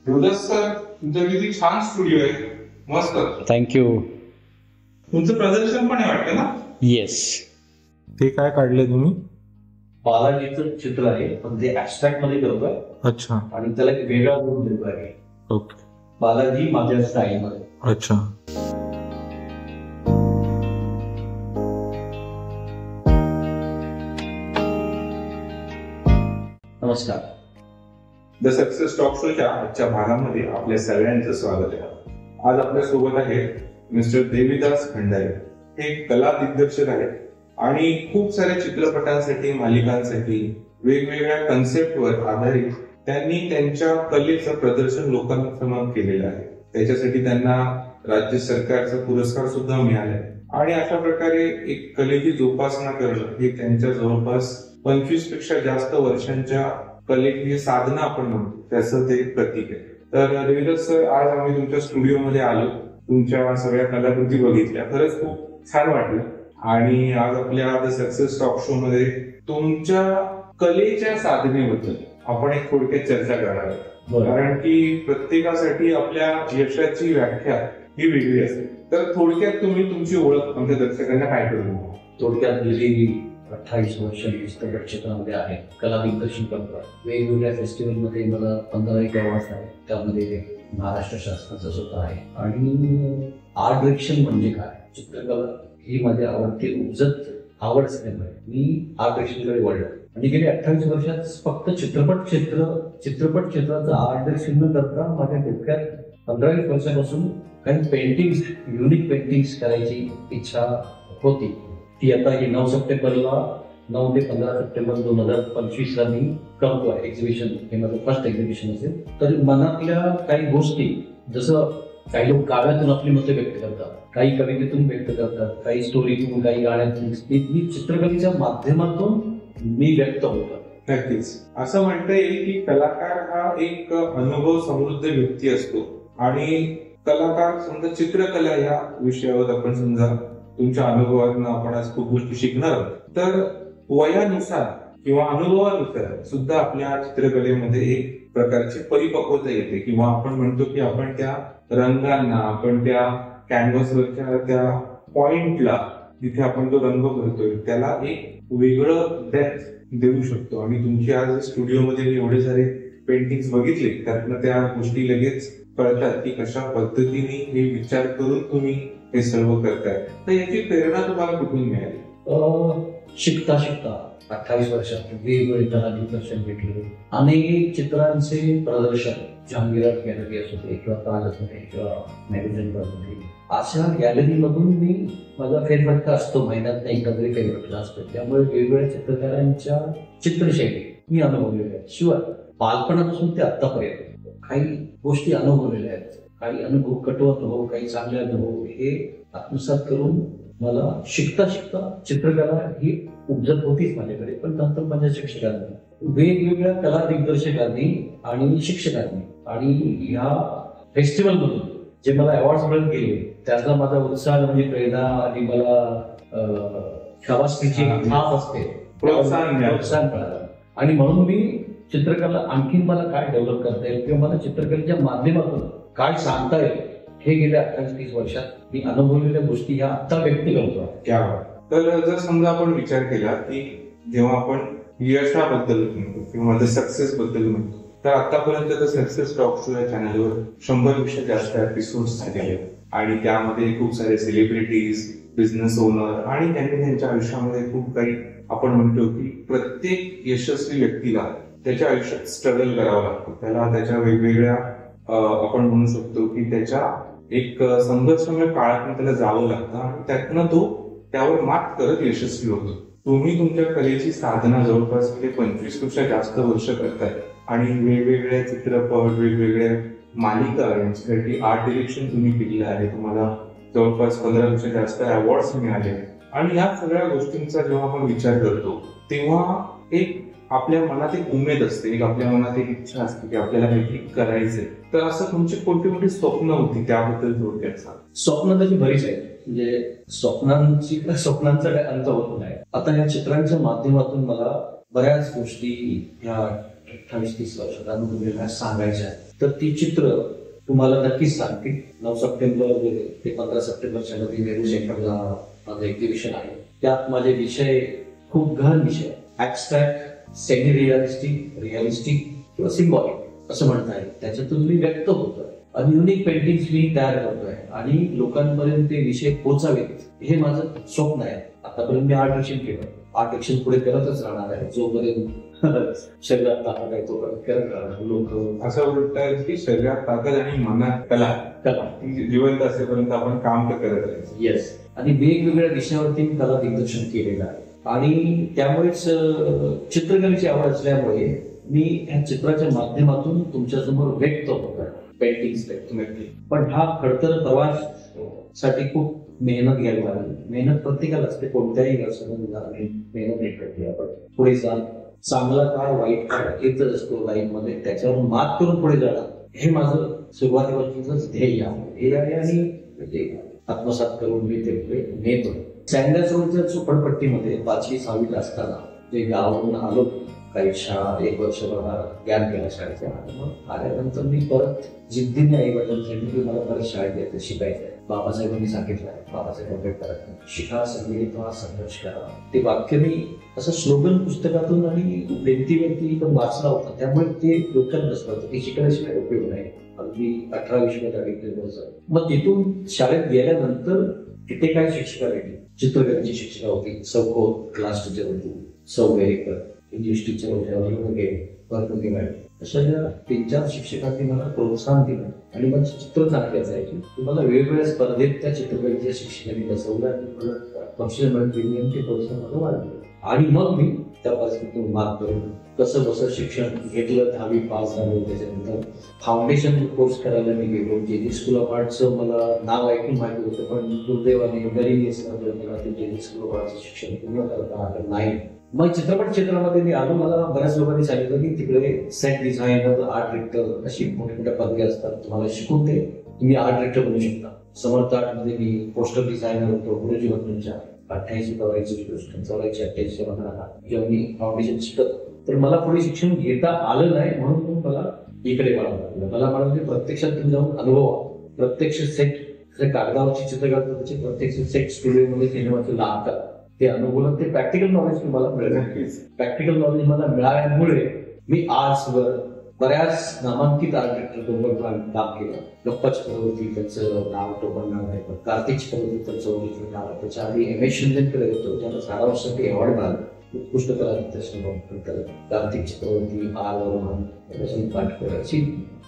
Devdas sir, तुमचा किती छान स्टुडिओ आहे. मस्त. थँक्यू. तुमचं प्रदर्शन पण आहे वाटतं ना? येस. ते काय काढले तुम्ही? बालाजीचं चित्र आहे, पण ते ऍबस्ट्रॅक्ट मध्ये करतोय. अच्छा. आणि त्याला एक वेगळा रूप देतो आहे. ओके. बालाजी माझ्या स्टाईल मध्ये. अच्छा. नमस्कार. द सक्सेस टॉक शोच्या आजच्या भागामध्ये आपल्या सगळ्यांचं स्वागत आहे. आज आपल्या सोबत आहे मिस्टर देवीदास खंडारे. हे कला दिग्दर्शक आहेत आणि खूप साऱ्या चित्रपटांसाठी, मालिकांसाठी, वेगवेगळ्या कन्सेप्टवर आधारित त्यांनी त्यांच्या कलेचं प्रदर्शन लोकांसमोर केलेलं आहे. त्याच्यासाठी त्यांना राज्य सरकारचा पुरस्कार सुद्धा मिळाला आहे. आणि अशा प्रकारे एक कलेची जोपासना करणं हे त्यांच्या जवळपास 25 पेक्षा जास्त वर्षांच्या कलेची साधना आपण म्हणतो त्याचं ते प्रतीक आहे. तर देवीदास सर, आज आम्ही तुमच्या स्टुडिओमध्ये आलो, तुमच्या सगळ्या कलाकृती बघितल्या, खरंच खूप छान वाटलं. आणि आज आपल्या द सक्सेस टॉक शो मध्ये तुमच्या कलेच्या साधनेबद्दल आपण एक थोडक्यात चर्चा करणार आहोत. कारण की प्रत्येकासाठी आपल्या यशाची व्याख्या ही वेगळी असते. तर थोडक्यात तुम्ही तुमची ओळख आमच्या दर्शकांना काय करू? थोडक्यात गेली 28 वर्ष मी चित्रपट क्षेत्रामध्ये आहे. कला दिग्दर्शन करतो. वेगवेगळ्या फेस्टिवलमध्ये मला 15 अवॉर्ड्स आहेत. त्यामध्ये महाराष्ट्र शासनाचं सुद्धा आहे. आणि आर्ट डिरेक्शन म्हणजे काय, चित्रकला ही माझी आवडती उपजत आवड असल्यामुळे मी आर्ट डिरेक्शनकडे वळलो. आणि गेली 28 वर्षात फक्त चित्रपट क्षेत्राचं आर्ट डिरेक्शन न करता माझ्या डोक्यात 15 वर्षापासून काही पेंटिंग्स, युनिक पेंटिंग्स करायची इच्छा होती. ती आता ही 9 सप्टेंबरला 9 ते 15 सप्टेंबर 2025 मी करतोय एक्झिबिशन. हे माझं फर्स्ट एक्झिबिशन असेल. तर मनातल्या काही गोष्टी, जसं काही लोक काव्यातून आपली मतं व्यक्त करतात, काही कवितेतून व्यक्त करतात, काही स्टोरीतून, काही गाण्यातून, मी चित्रकलेच्या माध्यमातून मी व्यक्त होतो. नक्कीच. असं म्हणता येईल की कलाकार हा एक अनुभव समृद्ध व्यक्ती असतो. आणि कलाकार, समजा चित्रकला या विषयावर आपण समजा तुमच्या अनुभवातून आपण आज खूप गोष्टी शिकणार आहोत. तर वयानुसार किंवा अनुभवानुसार सुद्धा आपल्या चित्रकलेमध्ये एक प्रकारची परिपक्वता येते, किंवा आपण म्हणतो की आपण त्या रंगांना, आपण त्या कॅनव्हासवरच्या त्या पॉइंटला, जिथे आपण जो रंग भरतोय, त्याला एक वेगळं डेप्थ देऊ शकतो. आणि तुमची आज स्टुडिओमध्ये मी एवढे सारे पेंटिंग्स बघितले, त्यातनं त्या गोष्टी लगेच कळतात की कशा पद्धतीने हे विचार करून तुम्ही हे सर्व करताय. तर याची प्रेरणा तुम्हाला कुठून मिळाली? शिकता 28 वर्षात वेगवेगळे कला दिग्दर्शन भेटले. अनेक चित्रांचे प्रदर्शन, जहांगीर गॅलरी असू दे किंवा ताज असू दे किंवा मॅगझिन असू दे, अशा गॅलरीमधून मी माझा फेरफटका असतो. महिन्यात एकदा तरी फेरफटका असतो. त्यामुळे वेगवेगळ्या चित्रकारांच्या चित्रशैली मी अनुभवलेल्या आहेत. शिवाय बालपणापासून ते आतापर्यंत काही गोष्टी अनुभवलेल्या आहेत. काही अनुभव, कटू अनुभव, काही चांगले अनुभव, हे आत्मसात करून मला शिकता चित्रकला ही उपजत होतीच माझ्याकडे. पण नंतर माझ्या शिक्षकांनी, वेगवेगळ्या कला दिग्दर्शकांनी आणि शिक्षकांनी आणि ह्या फेस्टिवलमधून जे मला अवॉर्ड्स मिळत गेले, त्याचा माझा उत्साह म्हणजे प्रेरणा आणि मला शाबासकीची थाप असते, प्रोत्साहन मिळालं. आणि म्हणून मी चित्रकला आणखीन मला काय डेव्हलप करता येईल किंवा मला चित्रकलेच्या माध्यमातून काय सांगता येईल, हे गेल्या 28-30 वर्षात मी अनुभवलेल्या गोष्टी ह्या आता व्यक्त करतो. तर जर समजा आपण विचार केला की जेव्हा आपण यशाबद्दल म्हणतो किंवा द सक्सेस बद्दल म्हणतो, तर आतापर्यंत द सक्सेस टॉक शो या चॅनलवर 100 पेक्षा जास्त एपिसोड्स झालेले आणि त्यामध्ये खूप सारे सेलिब्रिटीज, बिझनेस ओनर, आणि त्यांनी त्यांच्या आयुष्यामध्ये खूप काही, आपण म्हणतो की प्रत्येक यशस्वी व्यक्तीला त्याच्या आयुष्यात स्ट्रगल करावं लागतं. त्याला त्याच्या वेगवेगळ्या, आपण म्हणू शकतो की त्याच्या एक संघर्षमय काळातून त्याला जावं लागतं आणि त्यातनं तो त्यावर मात करत यशस्वी होतो. तुम्ही तुमच्या कलेची साधना जवळपास 25 पेक्षा जास्त वर्ष करताय आणि वेगवेगळे चित्रपट, वेगवेगळ्या मालिका यांच्यासाठी आर्ट डिरेक्शन तुम्ही केलेलं आहे. तुम्हाला जवळपास 15 पेक्षा जास्त अवॉर्ड्स मिळाले. आणि या सगळ्या गोष्टींचा जेव्हा आपण विचार करतो, तेव्हा एक आपल्या मनात एक उमेद असते, एक आपल्या मनात एक इच्छा असते की आपल्याला काहीतरी करायचंय. तर असं तुमची कोणती कोणती स्वप्न होती, त्याबद्दल थोडक्यात सांग. स्वप्न त्याची बरीच आहेत. म्हणजे स्वप्नांचा काय अंत होत नाही. आता या चित्रांच्या माध्यमातून मला बऱ्याच गोष्टी या 28-30 वर्षात अनुभवलेल्या सांगायच्या आहेत. तर ती चित्र तुम्हाला नक्कीच सांगतील. 9 सप्टेंबर ते 15 सप्टेंबरच्या मध्ये नेहरू सेंटरला माझं एक्झिबिशन आहे. त्यात माझे विषय खूप गहन विषय, ऍबस्ट्रॅक्ट, सेमी रिअलिस्टिक, रिअलिस्टिक किंवा सिम्बॉलिक असं म्हणता येईल. त्याच्यातून मी व्यक्त होतोय आणि युनिक पेंटिंग्स मी तयार करतोय आणि लोकांपर्यंत ते विषय पोहोचावेत हे माझं स्वप्न आहे. आतापर्यंत मी आर्ट डिरेक्शन केलं, आर्ट डिरेक्शन पुढे करतच राहणार आहे. जोपर्यंत शरीरात ताकद आहे तोपर्यंत करत राहणार. लोक असं म्हणतात की शरीरात ताकद आणि मनात कला ती जिवंत असेपर्यंत आपण काम तर करत राहायचं. येस, आणि वेगवेगळ्या विषयावरती मी कला दिग्दर्शन केलेलं आहे आणि त्यामुळेच चित्रकलेची आवड असल्यामुळे मी ह्या चित्राच्या माध्यमातून तुमच्यासमोर व्यक्त होतो पेंटिंग्स व्यक्त. पण हा खडतर प्रवास साठी खूप मेहनत घ्यावी लागली. मेहनत प्रत्येकाला असते, कोणत्याही व्यवसायामध्ये मेहनत नाही करते. आपण पुढे जाल, चांगला काळ वाईट काळ येतच असतो लाईफ मध्ये, त्याच्यावर मात करून पुढे जाणार हे माझं सुरुवातीपासूनच ध्येय आहे आणि ते आत्मसात करून मी ते पुढे नेतो. सँडर्स रोडच्या झोपडपट्टीमध्ये 5वी 6वीला असताना जे गावावरून आलो, काही शाळा 1 वर्ष ज्ञान केला शाळेच्या, मग आल्यानंतर मी परत जिद्दीने आई वडिलांसाठी की मला परत शाळेत यायचं, शिकायचं. बाबासाहेबांनी सांगितलं, बाबासाहेब आंबेडकरांनी शिका, संघटित संघर्ष करा. ते वाक्य मी असं स्लोगन पुस्तकातून आणि भिंतीवरती पण वाचला होता, त्यामुळे ते डोक्यात बसलं होतं की शिकायला उपयोग नाही. अगदी 18-20 वर्ष. मग तिथून शाळेत गेल्यानंतर तिथे काय शिक्षिका भेटली. चित्रकलेची शिक्षिका होती, सौखोत क्लास टीचर होती, सौवेकर इंग्लिश टीचर होते, मॅडम. अशा ज्या 3-4 शिक्षकांनी मला प्रोत्साहन दिलं आणि मला चित्र चांगली असायची. मला वेगवेगळ्या स्पर्धेत त्या चित्रकलेच्या शिक्षकांनी बसवलं आणि बक्षीस मिळून ते प्रोत्साहन मला वाढलं. आणि मग मी त्या परिस्थितीतून मात करून कसं बसं शिक्षण घेतलं. 10वी पास झालो. त्याच्यानंतर फाउंडेशन कोर्स करायला मी गेलो. जे स्कूल ऑफ आर्टचं मला नाव ऐकून माहिती होतं, पण दुर्दैवाने गरीबी असल्यामुळे मला ते जे स्कूल ऑफ आर्टचं शिक्षण पूर्ण करता आलं नाही. मग चित्रपट क्षेत्रामध्ये मी आलो. मला बऱ्याच लोकांनी सांगितलं की तिकडे सेट डिझायनर, आर्ट डिरेक्टर अशी मोठ्या मोठ्या पदवी असतात, तुम्हाला शिकून ते तुम्ही आर्ट डिरेक्टर बनू शकता. समर्थ आर्टमध्ये मी पोस्टर डिझायनर होतो. गुरुजी वतनच्या 88-84 जेव्हा मी फाउंडेशन शिकत, तर मला पुढे शिक्षण घेता आलं नाही, म्हणून मला इकडे वळावं लागलं. मला म्हणाले प्रत्यक्षात तुम्ही जाऊन अनुभवा, प्रत्यक्ष सेट कागदावरची चित्र काढतात त्याचे प्रत्यक्ष सेट स्टुडिओमध्ये सिनेमाचे लागतात, ते अनुभव, ते प्रॅक्टिकल नॉलेज तुम्हाला मिळेल. प्रॅक्टिकल नॉलेज मला मिळाल्यामुळे मी आजवर बऱ्याच नामांकित आर्ट डिरेक्टर बरोबर काम केलं. गप्पा चक्रवर्ती त्यांचं नाव टोपण नाव आहे, कार्तिक चक्रवर्ती त्यांचं ओळखीचं नाव आहे. त्याच्या आधी M.S. शिंदेकडे होतो, त्यांना 12 वर्षासाठी अवॉर्ड मिळाला उत्कृष्ट कला दिग्दर्शन. कार्तिक चक्रवर्ती, आर वर्मन, पाटकर अशी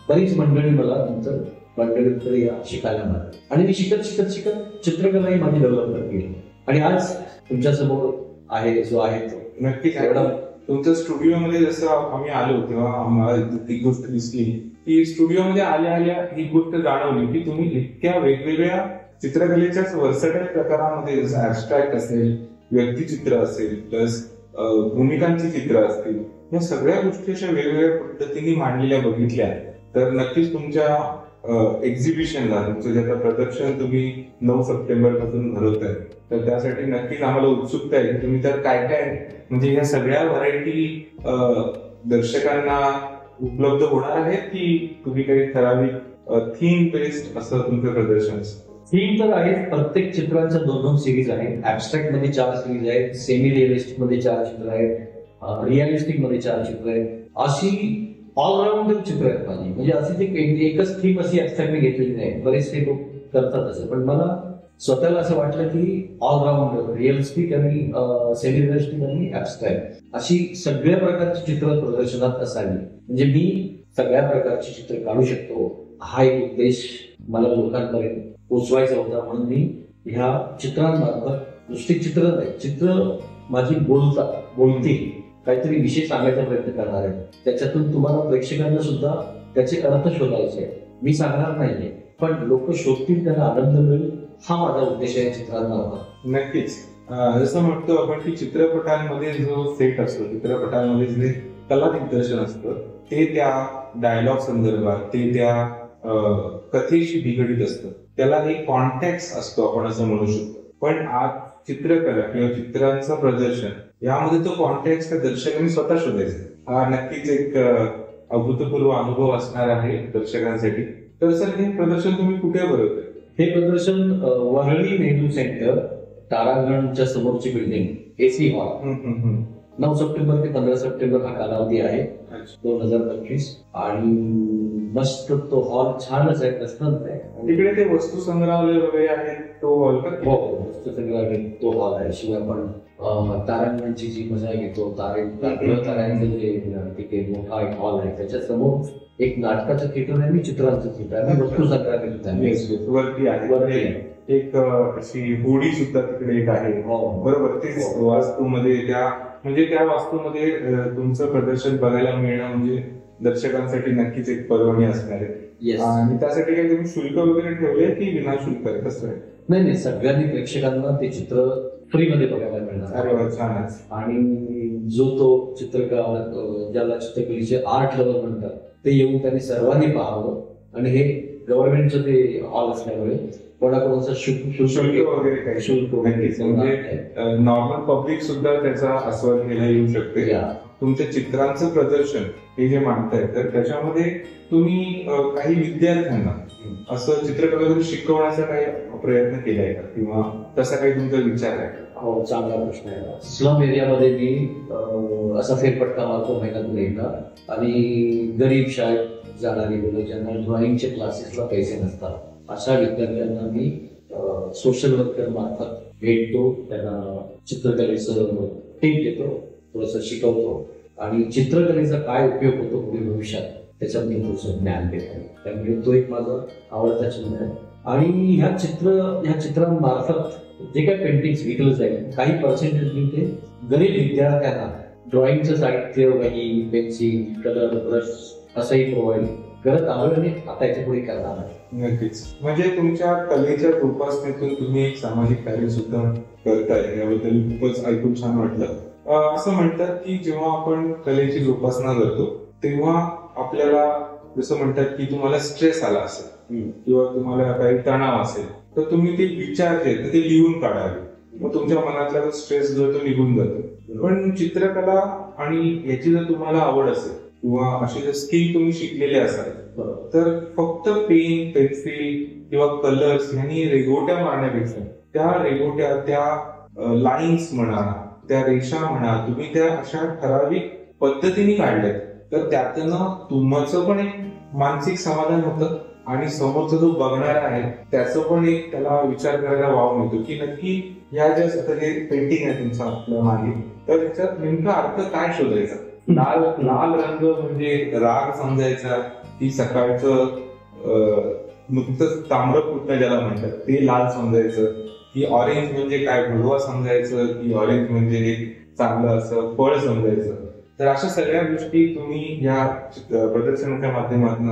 बरीच मंडळी मला नंतर मंडळीकडे शिकायला मिळाली आणि मी शिकत शिकत शिकत चित्रकलाही माझी डेव्हलपमेंट केली आणि आज तुमच्या समोर आहे जो आहे तो. नक्कीच. तुमच्या स्टुडिओमध्ये जसं आम्ही आलो तेव्हा आम्हाला ती गोष्ट दिसली की स्टुडिओमध्ये आल्या आल्या ही गोष्ट जाणवली की तुम्ही इतक्या वेगवेगळ्या चित्रकलेच्याच वर्सटाईल प्रकारामध्ये, जसं ऍबस्ट्रॅक्ट असेल, व्यक्तिचित्र असेल, प्लस भूमिकांची चित्र असतील, या सगळ्या गोष्टी अशा वेगवेगळ्या पद्धतीने मांडलेल्या बघितल्या. तर नक्कीच तुमच्या एक्झिबिशनला, तुमचं ज्याचं प्रदर्शन तुम्ही 9 सप्टेंबर पासून भरवताय, तर त्यासाठी नक्कीच आम्हाला उत्सुकता आहे की तुम्ही त्यात काय काय, म्हणजे ह्या सगळ्या व्हरायटी दर्शकांना उपलब्ध होणार आहेत की तुम्ही काही ठराविक थीम बेस्ड असं तुमचं प्रदर्शन असतं? थीम तर आहे. प्रत्येक चित्रांच्या 2-2 सिरीज आहेत. ऍबस्ट्रॅक्ट मध्ये 4 सिरीज आहेत, सेमी रिअलिस्टिक मध्ये 4 चित्र आहेत, रिअलिस्टिक मध्ये 4 चित्र आहेत. अशी ऑलराऊंड चित्र आहेत माझी. म्हणजे अशी एकच थीम अशी ऍबस्ट्रॅक्टने घेतलेली नाही. बरेचसे लोक करतात असं, पण मला स्वतःला असं वाटलं की ऑलराऊंड रिअलिस्टिक आणि सेमी रिअलिस्टिक आणि ऍबस्ट्रॅक्ट अशी सगळ्या प्रकारची चित्र प्रदर्शनात असावी. म्हणजे मी सगळ्या प्रकारची चित्र काढू शकतो, हा एक उद्देश मला लोकांपर्यंत पोचवायचा होता. म्हणून मी ह्या चित्रांमार्फत नुसती चित्र नाही, चित्र माझी बोलती काहीतरी विषय सांगायचा प्रयत्न करणार आहे. त्याच्यातून तुम्हाला प्रेक्षकांना सुद्धा त्याचे अर्थ शोधायचे. मी सांगणार नाहीये, पण लोक शोधतील, त्यांना आनंद मिळेल, हा माझा उद्देश आहे चित्रांमार्फत. नक्कीच. जसं म्हणतो आपण की चित्रपटांमध्ये जो सेट असतो, चित्रपटांमध्ये जे कला दिग्दर्शन असतं, ते त्या डायलॉग संदर्भात, ते त्या कथेशी निगडीत असतं. त्याला एक कॉन्टेक्स्ट असतो, आपण असं म्हणू शकतो. पण आज चित्रकला किंवा चित्रांचं प्रदर्शन यामध्ये तो कॉन्टेक्स्ट त्या दर्शकांनी स्वतः शोधायचा. हा नक्कीच एक अभूतपूर्व अनुभव असणार आहे दर्शकांसाठी. तर सर हे प्रदर्शन तुम्ही कुठे भरवताय? हे प्रदर्शन वरळी नेहरू सेंटर, तारागणच्या समोरची बिल्डिंग, एसी हॉल, 9 सप्टेंबर ते 15 सप्टेंबर हा कालावधी आहे 2025. आणि मस्त तो हॉल छानच आहे, कसंच आहे. तिकडे ते वस्तू संग्रहालय वगैरे आहे तो हॉल का? हो, वस्तू संग्रहालय तो हॉल आहे. शिवाय आपण तारांगणची जी मजा घेतो, ताऱ्यांचं जे तिथे मोठा एक हॉल आहे, त्याच्या समोर एक नाटकाचं थिएटर आहे आणि चित्रांचं थिएटर आहे, वस्तू संग्रहालय वरती आहे. एक अशी होडी सुद्धा तिकडे एक आहे. बरोबर, तेच वास्तूमध्ये त्या वास्तूमध्ये तुमचं प्रदर्शन बघायला मिळणं म्हणजे दर्शकांसाठी नक्कीच एक पर्वणी असणार आहे. आणि त्यासाठी काही तुम्ही शुल्क वगैरे ठेवले की विनाशुल्क आहे, कसं आहे? नाही, सगळ्यांनी प्रेक्षकांना ते चित्र फ्रीमध्ये बघायला मिळणार. अरे वा, छानच. आणि जो तो चित्रकार, ज्याला चित्रकलेचे आर्ट लवर म्हणतात, ते येऊन त्यांनी सर्वांनी पाहावं. आणि हे गव्हर्नमेंटचं ते हॉल असल्यामुळे कोणाकोणाचं शुल्क वगैरे काही शुल्क म्हणजे नॉर्मल पब्लिक सुद्धा त्याचा आस्वाद घ्यायला येऊ शकते. तुमच्या चित्रांचं प्रदर्शन हे जे मांडताय, तर त्याच्यामध्ये तुम्ही काही विद्यार्थ्यांना असं चित्रकला शिकवण्याचा काही प्रयत्न केलाय का, किंवा तसा काही तुमचा विचार आहे? हो, चांगला प्रश्न आहे. स्लम एरियामध्ये मी असा फेरफटका मारतो महिन्यातून एकदा. आणि गरीब शाळेत जाणारी मुलं ज्यांना ड्रॉइंगचे क्लासेसला पैसे नसतात, अशा विद्यार्थ्यांना मी सोशल वर्कर मार्फत भेटतो, त्यांना चित्रकलेचं टीप देतो, थोडंसं शिकवतो. आणि चित्रकलेचा काय उपयोग होतो पुढे भविष्यात त्याच्यात मी थोडंसं ज्ञान देतो. त्यामुळे तो एक माझा आवडता छंद आहे. आणि ह्या चित्रांमार्फत जे काही पेंटिंग्स विकलं जाईल, काही पर्सेंटेज मी ते गरीब विद्यार्थ्यांना ड्रॉइंगचं साहित्य, वही, पेन्सिल, कलर, ब्रश असंही प्रोव्हाइड करत आलोय आणि आता याच्या पुढे करणार आहे. नक्कीच. म्हणजे तुमच्या कलेच्या जोपासनेतून तुम्ही एक सामाजिक कार्य सुद्धा करताय, याबद्दल खूपच ऐकून छान वाटलं. असं म्हणतात की जेव्हा आपण कलेची जोपासना करतो तेव्हा आपल्याला जसं म्हणतात की तुम्हाला स्ट्रेस आला असेल किंवा तुम्हाला काही तणाव असेल, तर तुम्ही ते विचार जे ते लिहून काढावे, मग तुमच्या मनातला स्ट्रेस जो तो निघून जातो. पण चित्रकला आणि याची जर तुम्हाला आवड असेल किंवा असे जर स्किल तुम्ही शिकलेले असाल, तर फक्त पेन, पेन्सिल किंवा कलर्स ह्यांनी रेघोट्या मारण्यापेक्षा त्या रेघोट्या, त्या लाईन्स म्हणा, त्या रेषा म्हणा, तुम्ही त्या अशा ठराविक पद्धतीने काढल्यात, तर त्यातनं तुमचं पण एक मानसिक समाधान होतं आणि समोरचा जो बघणारा आहे त्याचं पण एक त्याला विचार करायला वाव मिळतो की नक्की ह्या ज्या आता जे पेंटिंग आहे तुमचं आपल्या मागे, तर त्याच्यात नेमका अर्थ काय शोधायचा. लाल रंग म्हणजे राग समजायचा की सकाळचं नुकतंच तांबडं फुटणं ज्याला म्हणतात ते लाल समजायचं, की ऑरेंज म्हणजे काय भडवा समजायचं, की ऑरेंज म्हणजे एक चांगलं असं फळ समजायचं. तर अशा सगळ्या गोष्टी तुम्ही या प्रदर्शनाच्या माध्यमातून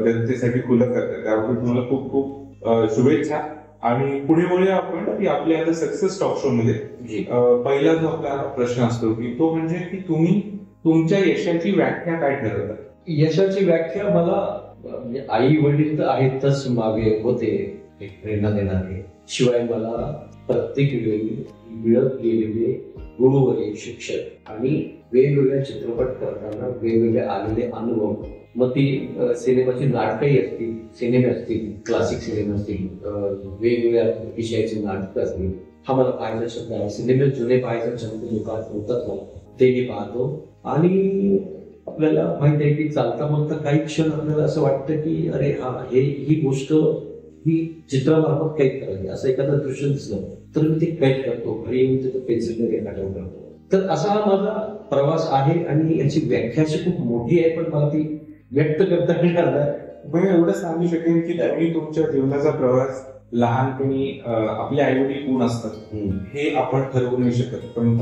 जनतेसाठी खुलं करताय, त्याबद्दल तुम्हाला खूप खूप शुभेच्छा. आणि पुढे वळूया आपण की आपल्या आता सक्सेस टॉक शो मध्ये पहिला जो आपला प्रश्न असतो की तो म्हणजे की तुम्ही तुमच्या यशाची व्याख्या काय ठरवता? यशाची व्याख्या मला आई वडील तर आहेतच मागे होते, एक प्रेरणा देणारे. शिवाय मला प्रत्येक वेळी मिळत गेलेले गुरुवरील शिक्षक आणि वेगवेगळ्या चित्रपट करताना वेगवेगळे आलेले अनुभव, मग ती सिनेमाची नाटकही असतील, सिनेमे असतील, क्लासिक सिनेमे असतील, वेगवेगळ्या विषयाची नाटकं असतील, हा मला पाहायचा छंद आहे. सिनेमे जुने पाहायचा छंद लोकांत होतात मला, ते मी पाहतो. आणि आपल्याला माहित आहे की चालता बोलता काही क्षण आपल्याला असं वाटतं की अरे हा ही गोष्ट ही चित्रामार्फत कैद करावी, असं एखादं दृश्य दिसलं तर मी ते कैद करतो, घरी येऊन तिथं पेन्सिलने रेखाटन करतो. तर असा हा माझा प्रवास आहे आणि याची व्याख्या अशी खूप मोठी आहे, पण मला ती व्यक्त करता येणार नाही. मी एवढं सांगू शकेन की तुम्ही तुमच्या जीवनाचा प्रवास लहानपणी आपले आईवडील कोण असतात हे आपण ठरवू नाही शकत, पण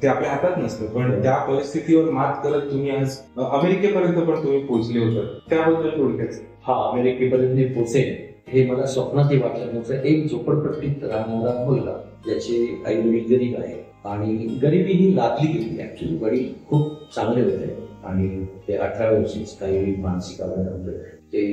ते आपल्या हातात नसतं. पण त्या परिस्थितीवर मात करत तुम्ही आज अमेरिकेपर्यंत पण तुम्ही पोहोचले होतात, त्याबद्दल थोडक्यात. हा, अमेरिकेपर्यंत मी पोहोचेन हे मला स्वप्नातही वाटलं नव्हतं. एक झोपडपट्टीत राहणारा मुलगा, ज्याचे आई वडील गरीब आहे आणि गरिबी ही लादली गेली. ऍक्च्युली वडील खूप चांगले होते आणि ते 18 वर्षीच काही मानसिक आजार ते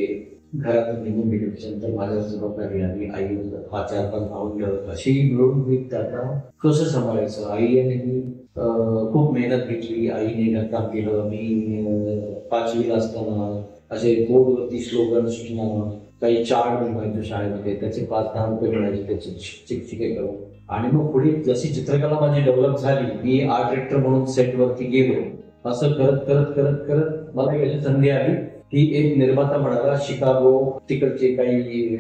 घरातून निघून गेले. त्याच्यानंतर माझ्यावर जबाबदारी आली, आई 4-5 भावंड अशी मिळून मी त्यांना कसं सांभाळायचं. आई आणि मी खूप मेहनत घेतली. आईने काम केलं. मी 5वीला असताना असे बोर्डवरती स्लोगन सुचणं, काही चार्ट बनवायचं शाळेमध्ये, त्याचे 5-10 रुपये मिळायचे त्याचे चिकचिके करून. आणि मग पुढे जशी चित्रकला माझी डेव्हलप झाली, मी आर्ट डिरेक्टर म्हणून सेटवरती गेलो. असं करत करत करत करत मला एक संधी आली की एक निर्माता म्हणाला, शिकागो तिकडचे काही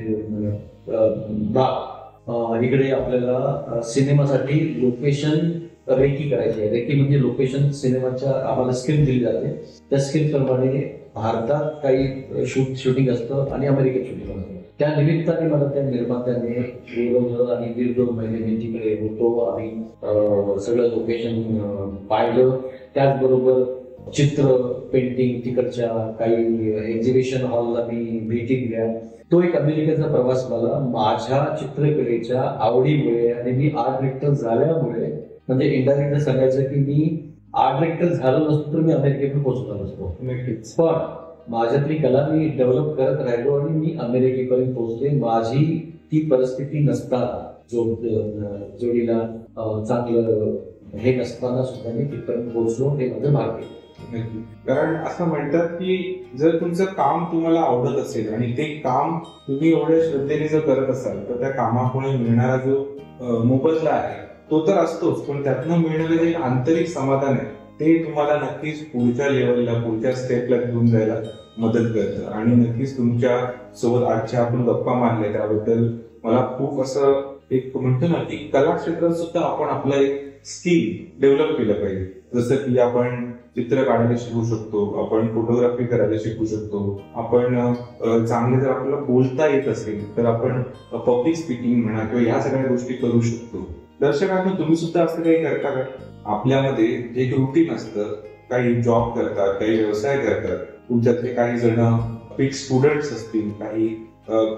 भाग इकडे आपल्याला सिनेमासाठी लोकेशन रेकी करायची आहे. रेकी म्हणजे लोकेशन सिनेमाच्या आम्हाला स्क्रिप्ट दिली जाते. त्या स्क्रिप्ट प्रमाणे भारतात काही शूटिंग असतं आणि अमेरिकेत शूटिंग असतं. त्या निमित्ताने मला त्या निर्मात्याने बोलवलं आणि 1.5-2 महिने मी तिकडे होतो. आम्ही सगळं लोकेशन पाहिलं. त्याचबरोबर चित्र पेंटिंग तिकडच्या काही एक्झिबिशन हॉलला मी भेटी दिल्या. तो एक अमेरिकेचा प्रवास मला माझ्या चित्रकलेच्या आवडीमुळे आणि मी आर्ट डिरेक्टर झाल्यामुळे, म्हणजे इनडायरेक्ट सांगायचं की मी आर्ट डिरेक्टर झालो नसतो तर मी अमेरिकेतून पोहोचलो नसतो. नक्कीच. पण माझ्यातली कला मी डेव्हलप करत राहिलो आणि मी अमेरिकेपर्यंत पोहोचले. माझी ती परिस्थिती नसताना, जोडीला चांगलं हे नसताना सुद्धा मी तिथपर्यंत पोहोचलो. हे माझं भाग्य. कारण असं म्हणतात की जर तुमचं काम तुम्हाला आवडत असेल आणि ते काम तुम्ही एवढ्या श्रद्धेने जर करत असाल तर त्या कामामुळे मिळणारा जो मोबदला आहे तो तर असतोच, पण त्यातनं मिळणारं जे आंतरिक समाधान आहे ते तुम्हाला नक्कीच पुढच्या लेवलला, पुढच्या स्टेपला घेऊन जायला मदत करतं. आणि नक्कीच तुमच्या सोबत आजच्या आपण गप्पा मारल्या त्याबद्दल मला खूप असं एक म्हणतो ना की कला क्षेत्रात सुद्धा आपण आपलं एक स्किल डेव्हलप केलं पाहिजे. जसं की आपण चित्र काढायला शिकू शकतो, आपण फोटोग्राफी करायला शिकू शकतो, आपण चांगले जर आपल्याला बोलता येत असेल तर आपण पब्लिक स्पीकिंग म्हणा किंवा ह्या सगळ्या गोष्टी करू शकतो. दर्शकांना तुम्ही सुद्धा असं काही करता का? आपल्यामध्ये जे एक रुटीन असतं, काही जॉब करतात, काही व्यवसाय करतात, तुमच्यातले काही जण फिक्स स्टुडंट्स असतील, काही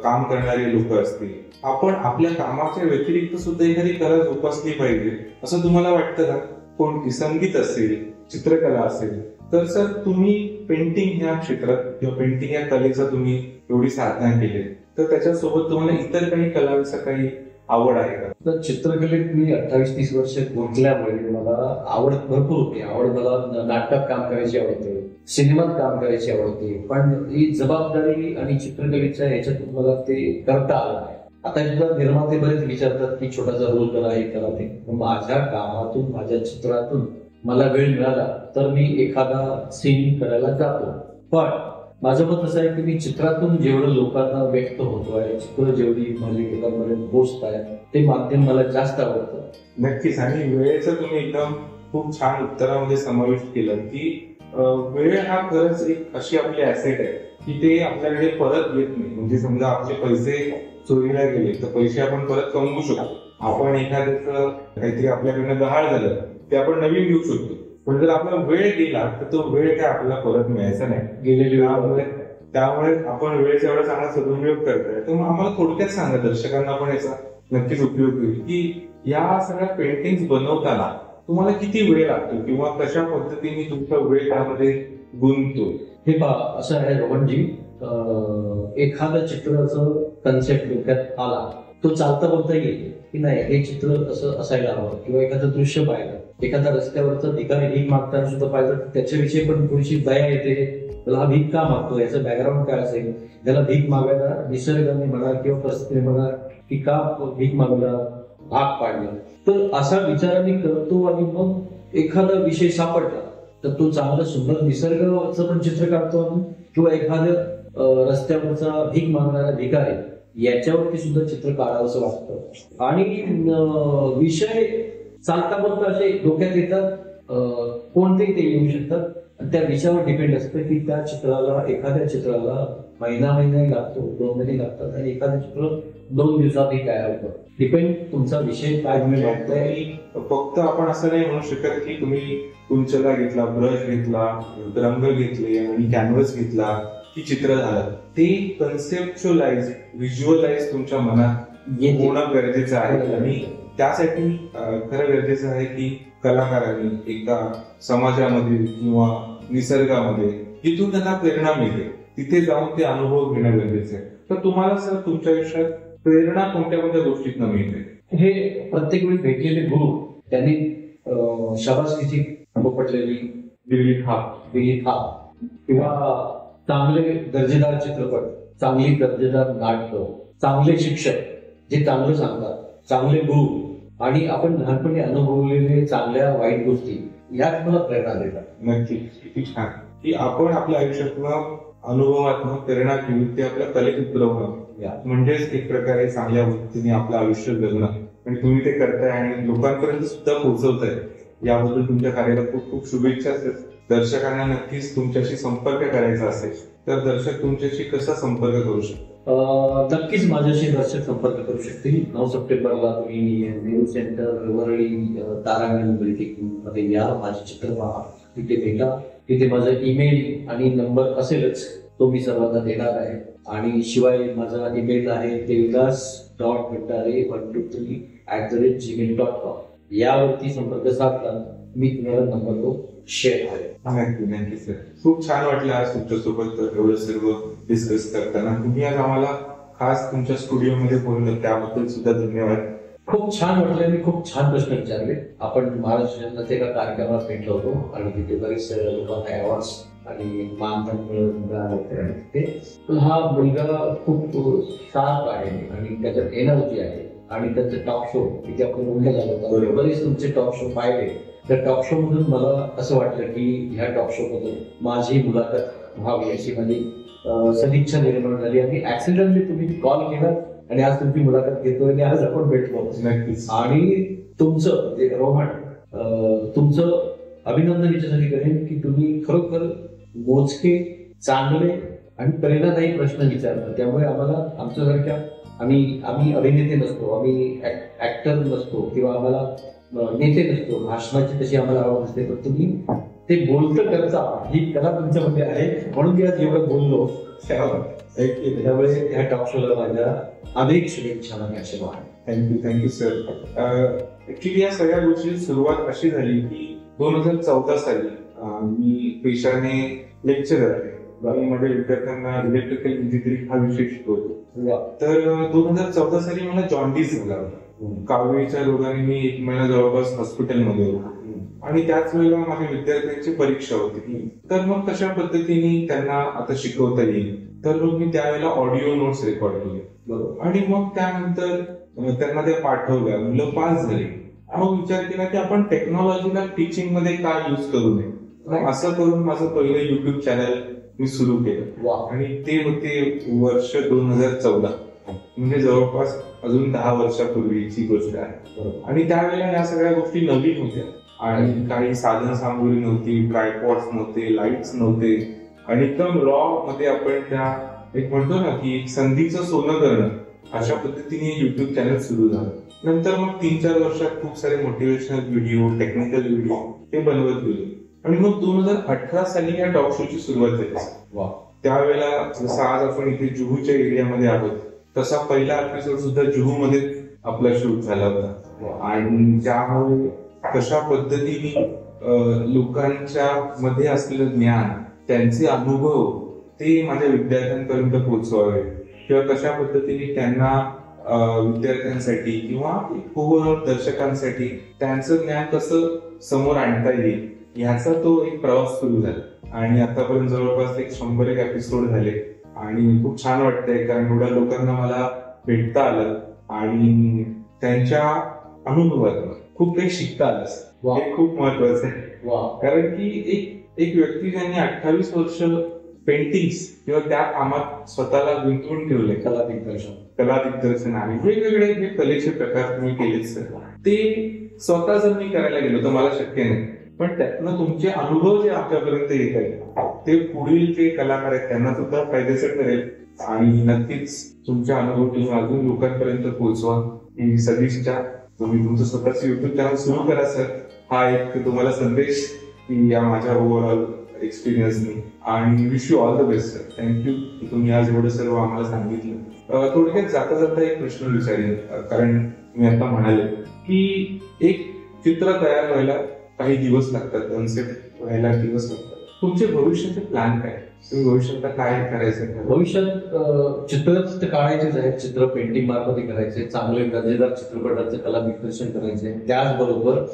काम करणारे लोक असतील, आपण आपल्या कामाच्या व्यतिरिक्त सुद्धा एखादी कला जोपासली पाहिजे असं तुम्हाला वाटतं का? कोणती संगीत असेल, चित्रकला असेल, तर सर तुम्ही पेंटिंग ह्या क्षेत्रात किंवा पेंटिंग या कलेचा तुम्ही एवढी साधना केली, तर त्याच्यासोबत तुम्हाला इतर काही कलांचा काही आवड आहे का? तर चित्रकलेत मी 28-30 वर्ष गुंतल्यामुळे मला आवड भरपूर होती. मला नाटकात काम करायची आवडते, सिनेमात काम करायची आवडते, पण ही जबाबदारी आणि चित्रकलेच्या ह्याच्यातून मला ते करता आलं नाही. आता सुद्धा निर्माते बरेच विचारतात की छोटासा रोल करा, हे करा, ते. माझ्या कामातून, माझ्या चित्रातून मला वेळ मिळाला तर मी एखादा सीन करायला जातो. पण माझं मत असं आहे की मी चित्रातून जेवढं लोकांना व्यक्त होतोय, चित्र जेवढी माझी लोकांपर्यंत पोहोचत आहे, ते माध्यम मला जास्त आवडतं. नक्कीच. आणि वेळेचं तुम्ही एकदम खूप छान उत्तरामध्ये समाविष्ट केलं की वेळ हा खरंच एक अशी आपली ऍसेट आहे की ते आपल्याकडे परत येत नाही. म्हणजे समजा आपले पैसे चोरीला गेले तर पैसे आपण परत कमवू शकतो. आपण एखाद्याचं काहीतरी आपल्याकडनं गहाळ झालं ते आपण नवीन घेऊ शकतो, पण जर आपला वेळ गेला तर तो वेळ काय आपल्याला परत मिळायचा नाही. गेलेली त्यामुळे आपण वेळेचा एवढा चांगला सदुपयोग करतोय. तर आम्हाला थोडक्यात सांगा, दर्शकांना पण याचा नक्कीच उपयोग होईल की या सगळ्या पेंटिंग बनवताना तुम्हाला किती वेळ लागतो किंवा कशा पद्धतीने तुमचा वेळ त्यामध्ये गुंततो? हे पहा, असं आहे रोहनजी, एखाद्या चित्राचं कन्सेप्ट डोक्यात आला, तो चालता बोलता येईल की नाही हे चित्र कसं असायला हवं, किंवा एखादं दृश्य पाहिलं, एखाद्या रस्त्यावरचं भिकारी भीक मागताना सुद्धा पाहिलं तर त्याच्याविषयी पण थोडीशी दया येते. त्याला हा भीक का मागतो, याचं बॅकग्राऊंड काय असेल, त्याला भीक मागायला निसर्गाने म्हणा किंवा परिस्थितीने म्हणा की का भीक मागायला भाग पाडला, तर असा विचाराने करतो. आणि मग एखादा विषय सापडला तर तो चांगला सुंदर निसर्गावरचं पण चित्र काढतो किंवा एखाद्या रस्त्यावरचा भीक मागणारा भिकारी याच्यावरती सुद्धा चित्र काढावंसं वाटतं. आणि विषय चालता बोलता असे डोक्यात येतात, कोणतेही ते येऊ शकतात. त्या विषयावर डिपेंड असतं की त्या चित्राला, एखाद्या चित्राला महिना लागतो, 2 महिने लागतात, आणि एखादं चित्र 2 दिवसातही तयार होतं. डिपेंड तुमचा विषय काय तुम्ही बघताय. फक्त आपण असं नाही म्हणू शकत की तुम्ही कुंचला घेतला, ब्रश घेतला, रंग घेतले आणि कॅनव्हस घेतला की चित्र झालं. ते कन्सेप्च्युअलाइज, व्हिज्युअलाइज तुमच्या मनात होणं गरजेचं आहे. आणि त्यासाठी खरं गरजेचं आहे की कलाकारांनी एका समाजामध्ये किंवा निसर्गामध्ये जिथून त्यांना प्रेरणा मिळते तिथे जाऊन ते अनुभव घेणं गरजेचं आहे. तर तुम्हाला सर तुमच्या आयुष्यात प्रेरणा कोणत्या कोणत्या गोष्टीतनं मिळते? हे प्रत्येक वेळी भेटलेले गुरु त्यांनी शाबासकीची पटलेली दिल्ली हा दिली हा किंवा चांगले दर्जेदार चित्रपट, चांगली दर्जेदार नाटकं, चांगले शिक्षक जे चांगलं सांगतात, चांगले गुरु आणि आपण लहानपणी अनुभवलेले चांगल्या वाईट गोष्टी याच मला प्रेरणा देतात. नक्कीच किती छान की आपण आपल्या आयुष्यातनं अनुभवातनं प्रेरणा घेऊन ते आपल्या कलेत उतरवणं या म्हणजेच एक प्रकारे चांगल्या पद्धतीने आपलं आयुष्य जगणं आणि तुम्ही ते करताय आणि लोकांपर्यंत सुद्धा पोहोचवताय याबद्दल तुमच्या कार्याला खूप खूप शुभेच्छा असेल. दर्शकांना नक्कीच तुमच्याशी संपर्क करायचा असेल तर दर्शक तुमच्याशी कसा संपर्क करू शकतात? नक्कीच माझ्याशी दर्शक संपर्क करू शकतील. 9 सप्टेंबरला तुम्ही नेहरू सेंटर वरळी तारांगण मध्ये या, माझे चित्र पहा, तिथे भेटा. तिथे माझा ईमेल आणि नंबर असेलच, तो मी सर्वांना देणार आहे. आणि शिवाय माझा ईमेल आहे devilas.bhandare123@gmail.com. यावरती संपर्क साधला मी तुम्हाला नंबर तो शेअर करेन. नक्की सर, खूप छान वाटलं आज तुमच्यासोबत एवढं सर्व डिस्कस करताना. तुम्ही आज आम्हाला खास तुमच्या स्टुडिओमध्ये बोललं त्याबद्दल सुद्धा धन्यवाद. खूप छान वाटलं. मी खूप छान प्रश्न विचारले. आपण महाराष्ट्राच्या एका कार्यक्रमात भेटलो होतो आणि तिथे बरेच लोकांना अवॉर्ड्स आणि मानधन मिळालं. तिथे हा मुलगा खूप शार्प आहे आणि त्याच्यात एनर्जी आहे आणि त्याचं टॉक शो तिथे आपण बोललं झालं होतं. बरेच तुमचे टॉक शो पाहिले. त्या टॉक शो मधून मला असं वाटलं की ह्या टॉक शो मधून माझी मुलाखत व्हावी अशी माझी सदिच्छा निर्माण झाली आणि ऍक्सिडेंटली तुम्ही कॉल केला आणि आज तुमची मुलाखत घेतोय आणि आज आपण भेटलो. नक्कीच. आणि तुमचं जे रोहन, तुमचं अभिनंदन याच्यासाठी करेन की तुम्ही खरोखर मोजके, चांगले आणि प्रेरणादायी प्रश्न विचारता. त्यामुळे आम्हाला आमच्यासारख्या आम्ही अभिनेते नसतो, आम्ही ऍक्टर नसतो किंवा आम्हाला नेते नसतो, भाषणाची तशी आम्हाला आवड नसते, पण तुम्ही ते बोलतं करता ही कला तुमच्यामध्ये आहे म्हणून मी आज एवढं बोललो. त्यामुळे ह्या टॉक शोला माझ्या अनेक शुभेच्छा आणि आशीर्वाद. Thank you sir. ऍक्च्युली या सगळ्या गोष्टीची सुरुवात अशी झाली की 2014 साली मी पेशाने लेक्चरर आहे. मी माझ्या विद्यार्थ्यांना इलेक्ट्रिकल इंजिनिअरिंग हा विषय शिकवतो. तर 2014 साली मला जॉन्डिस झाला होता. कावळीच्या रोगाने मी 1 महिना जवळपास हॉस्पिटलमध्ये होतो आणि त्याच वेळेला माझ्या विद्यार्थ्यांची परीक्षा होती. तर मग कशा पद्धतीने त्यांना आता शिकवता येईल तर मग मी त्यावेळेला ऑडिओ नोट्स रेकॉर्ड केले आणि मग त्यानंतर त्यांना त्या पाठवल्या. मुलं पास झाली. मग विचार केला की आपण टेक्नॉलॉजीला टीचिंग मध्ये काय यूज करू नये. मग असं करून माझं पहिलं युट्यूब चॅनल मी सुरू केलं आणि ते होते वर्ष 2014, म्हणजे जवळपास अजून 10 वर्षापूर्वीची गोष्ट आहे. आणि त्यावेळेला या सगळ्या गोष्टी नवीन होत्या आणि काही साधन सामुग्री नव्हती, ट्रायपॉड्स नव्हते, लाईट्स नव्हते आणि एकदम रॉ मध्ये आपण त्या एक म्हणतो ना की एक संधीचं सोनं करणं अशा पद्धतीने युट्यूब चॅनल सुरू झालं. नंतर मग 3-4 वर्षात खूप सारे मोटिवेशनल व्हिडिओ, टेक्निकल व्हिडिओ ते बनवत गेलो आणि मग 2018 साली या टॉक शोची सुरुवात झाली. त्यावेळेला जसं आज आपण इथे जुहूच्या एरियामध्ये आहोत तसा पहिला एपिसोड सुद्धा जुहू मध्ये आपला शूट झाला होता आणि त्यामुळे कशा पद्धतीने लोकांच्या मध्ये असलेलं ज्ञान, त्यांचे अनुभव ते माझ्या विद्यार्थ्यांपर्यंत पोहोचवावे किंवा कशा पद्धतीने त्यांना विद्यार्थ्यांसाठी किंवा ओव्हरऑल दर्शकांसाठी त्यांचं ज्ञान कसं समोर आणता येईल ह्याचा तो एक प्रवास सुरू झाला आणि आतापर्यंत जवळपास 100 एपिसोड झाले आणि खूप छान वाटतंय कारण एवढ्या लोकांना मला भेटता आलं आणि त्यांच्या अनुभवातून खूप काही शिकता आलं. हे खूप महत्वाचं आहे कारण की एक व्यक्ती ज्यांनी 28 वर्ष पेंटिंग्स किंवा त्या कामात स्वतःला गुंतवून ठेवले, कला दिग्दर्शन आणि वेगवेगळे जे कलेचे प्रकार तुम्ही केलेत सर, ते स्वतः जर मी करायला गेलो तर मला शक्य नाही, पण त्यातनं तुमचे अनुभव जे आमच्यापर्यंत येत आहेत ते पुढील जे कलाकार आहेत त्यांना सुद्धा फायदेशीर ठरेल आणि नक्कीच तुमचे अनुभव तुम्ही अजून लोकांपर्यंत पोहोचवा ही सदिच्छा. तुम्ही तुमचं स्वतःच युट्यूब चॅनल सुरू करा सर. हा एक तुम्हाला संदेश की या माझ्या ओव्हरऑल एक्सपिरियन्सनी आणि wish you all the best sir. Thank you की तुम्ही आज एवढं सर्व आम्हाला सांगितलं. थोडक्यात जाता जाता एक प्रश्न विचारेन कारण मी आता म्हणाले की एक चित्र तयार व्हायला काही दिवस लागतात, कन्सेप्ट व्हायला दिवस लागतात. तुमचे भविष्याचे प्लॅन काय? तुम्ही भविष्यात काय करायचं ठरवलं? भविष्यात चित्रच तर काढायचेच आहेत. चित्र पेंटिंग मार्फत करायचे, चांगले दर्जेदार चित्रपटाचे कला विकसन करायचे. त्याचबरोबर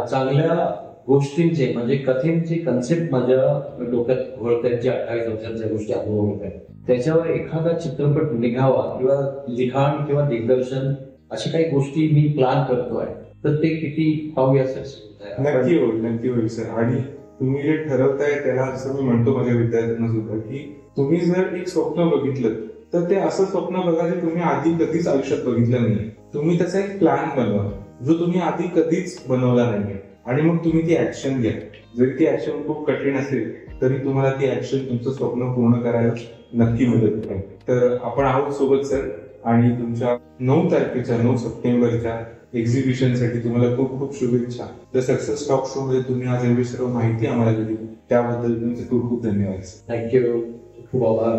चांगल्या गोष्टींचे म्हणजे कथेंचे कन्सेप्ट माझ्या डोक्यात घोळतायत, जे 28 वर्षांच्या गोष्टी अनुभव होत आहेत. त्याच्यावर एखादा चित्रपट निघावा किंवा लिखाण किंवा दिग्दर्शन अशी काही गोष्टी मी प्लॅन करतोय, तर ते किती पाहूया सर. नक्की होईल सर. आणि तुम्ही जे ठरवताय त्याला असं मी म्हणतो माझ्या विद्यार्थ्यांना सुद्धा की तुम्ही जर एक स्वप्न बघितलं तर ते असं स्वप्न बघा जे तुम्ही आधी कधीच आयुष्यात बघितलं नाही. तुम्ही त्याचा एक प्लॅन बनवा जो तुम्ही आधी कधीच बनवला नाहीये आणि मग तुम्ही ती ऍक्शन घ्या. जरी ती ऍक्शन खूप कठीण असेल तरी तुम्हाला ती ऍक्शन तुमचं स्वप्न पूर्ण करायला नक्की मदत करेल. तर आपण आहोत सोबत सर. आणि तुमच्या 9 तारखेच्या 9 सप्टेंबरच्या एक्झिबिशनसाठी तुम्हाला खूप खूप शुभेच्छा. द सक्सेस टॉक शो मध्ये तुम्ही आज एवढी सर्व माहिती आम्हाला दिली त्याबद्दल तुमचे खूप खूप धन्यवाद. थँक्यू. खूप आभार.